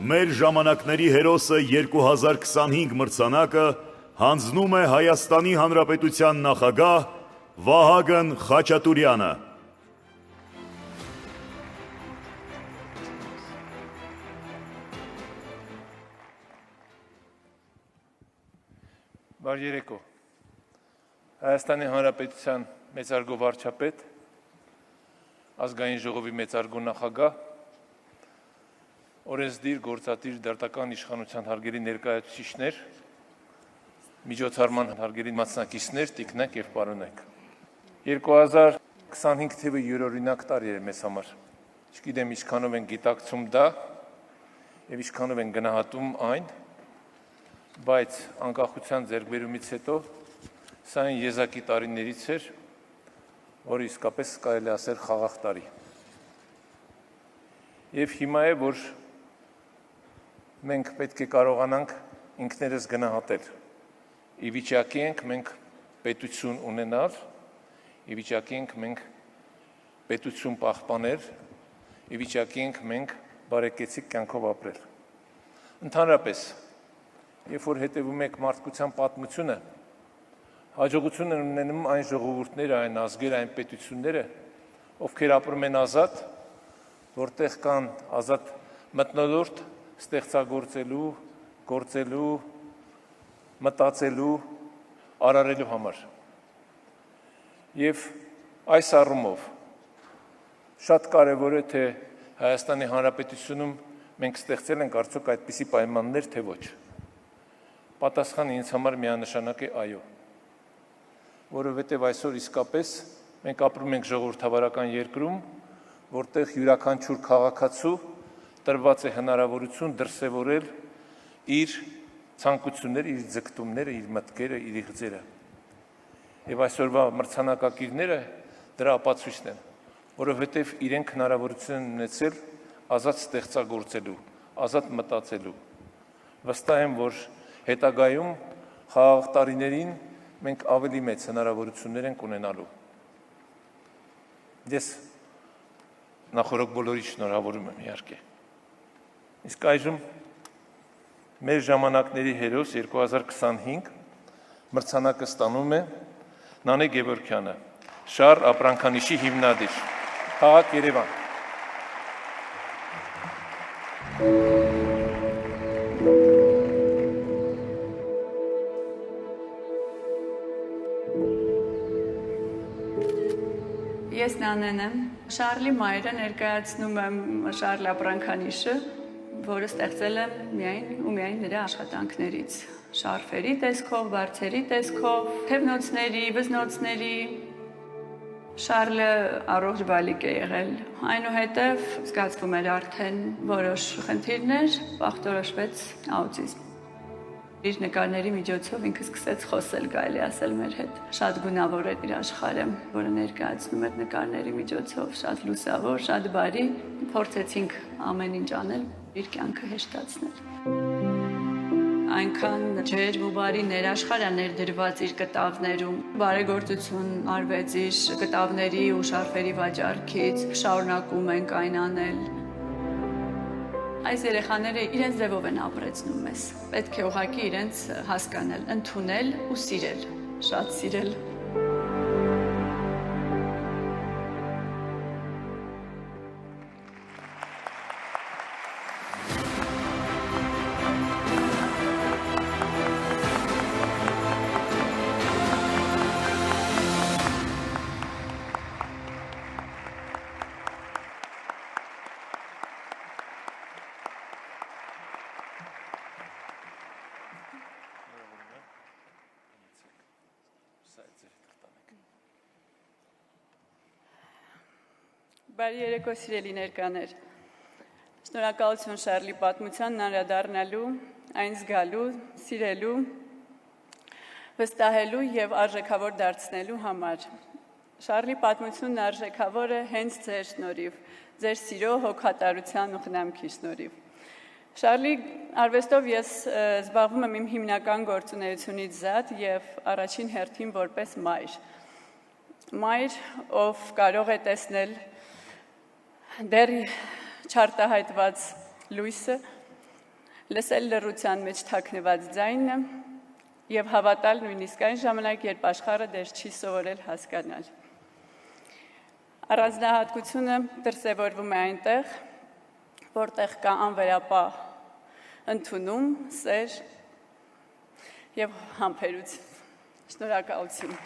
մեր ժամանակների հերոսը 2025 մրցանակը հանձնում է Հայաստանի Հանրապետության նախագահ Վահագն Խաչատուրյանը։ Բարի երեկո։ Հայաստանի Հանրապետության մեծարգո վարչապետ, ազգային ժողովի մեծարգո նախագահ, օրենսդիր, գործադիր, դատական իշխանության հարգելի ներկայացուցիչներ, միջոցառման հարգելի մասնակիցներ, տիկնակ եւ պարոնայք։ 2025 թվը յուրօրինակ տարի է մեզ համար։ Չգիտեմ ինչքանով են գիտակցում դա եւ ինչքանով են գնահատում այն, բայց անկախության ձեռքբերումից հետո սա այն եզակի տարիներից էր, որ իսկապես կարելի ասել խաղաղ տարի։ Եվ հիմա է, որ մենք պետք է կարողանանք ինքներս գնահատել։ Ի վիճակի ենք մենք պետություն ունենալ, ի վիճակի ենք մենք պետություն պահպանել, ի վիճակի ենք մենք բարեկեցիկ կյանքով ապրել։ Ընդհանրապես, երբ որ հետևում եք մարդկության պատմությունը, հաջողություն են ունենում այն ժողովուրդները, այն ազգերը, այն պետությունները, ովքեր ապրում են ազատ, որտեղ կան ազատ մթնոլորտ ստեղծագործելու, գործելու, մտածելու, արարելու համար։ Եվ այս առումով շատ կարևոր է, թե Հայաստանի Հանրապետությունում մենք ստեղծել ենք արդյոք այդպիսի պայմաններ, թե ոչ։ Պատասխանը ինձ համար միանշանակ է այո, որովհետև այսօր իսկապես մենք ապրում ենք ժողովրդավարական երկրում, որտեղ յուրաքանչյուր քաղաքացու տրված է հնարավորություն դրսևորել իր ցանկությունները, իր ձգտումները, իր մտքերը, իր իղձերը։ Եվ այսօրվա մրցանակակիրները դրա ապացույցն են, որովհետև իրենք հնարավորություն են ունեցել ազատ ստեղծագործելու, ազատ մտածելու։ Վստահ եմ, որ հետագայում խաղաղ տարիներին մենք ավելի մեծ հնարավորություններ ենք ունենալու։ Ես նախորդ բոլորի շնորհավորում եմ իհարկե։ Իսկ այժմ մեր ժամանակների հերոս 2025 մրցանակը ստանում է Նանե Գևորգյանը, Շառլ ապրանքանիշի հիմնադիր, քաղաք Երևան։ Ես Նանեն եմ, Շառլի մայրը, ներկայացնում եմ Շառլ ապրանքանիշը, որը ստեղծել եմ միայն ու միայն նրա աշխատանքներից, շարֆերի տեսքով, բարձերի տեսքով, թևնոցների, վզնոցների։ Շառլը առողջ բալիկ է եղել, այնուհետև զգացվում էր արդեն որոշ խնդիրներ, ախտորոշվեց աուտիզմ։ Իր նկարների միջոցով ինքը սկսեց խոսել, կարելի ասել մեր հետ։ Շատ գունավոր էր իր աշխարհը, որը ներկայացնում էր նկարների միջոցով, շատ լուսավոր, շատ բարի։ Փորձեցինք ամեն ինչ անել, իր կյանքը հեշտացնել։ Այնքան ջերմ ու բարի ներաշխարհ է ներդրված իր կտավներում։ Բարեգործություն արվեց իր կտավների ու շարֆերի վաճառքից, շարունակում ենք այն անել։ Այս երեխաները իրենց ձևով են ապրեցնում մեզ։ Պետք է ուղղակի իրենց հասկանալ, ընդունել ու սիրել, շատ սիրել։ Բարի երեկո սիրելի ներկաներ։ Շնորհակալություն Շառլի պատմությանն անդրադառնալու, այն զգալու, սիրելու, վստահելու եւ արժեքավոր դարձնելու համար։ Շառլի պատմությունն արժեքավոր է հենց ձեր շնորհիվ, ձեր սիրո, հոգատարության ու խնամքի շնորհիվ։ Շառլի արվեստով ես զբաղվում եմ իմ հիմնական գործունեությունից զատ եւ առաջին հերթին որպես մայր։ Մայր, ով կարող է տեսնել դեռ չարտահայտված լույսը, լսել լռության մեջ թաքնված ձայնը եւ հավատալ նույնիսկ այն ժամանակ, երբ աշխարհը դեռ չի սովորել հասկանալ։ Առանձնահատկությունը դրսևորվում է այնտեղ, որտեղ կա անվերապահ ընդունում, սեր եւ համբերություն։ Շնորհակալություն։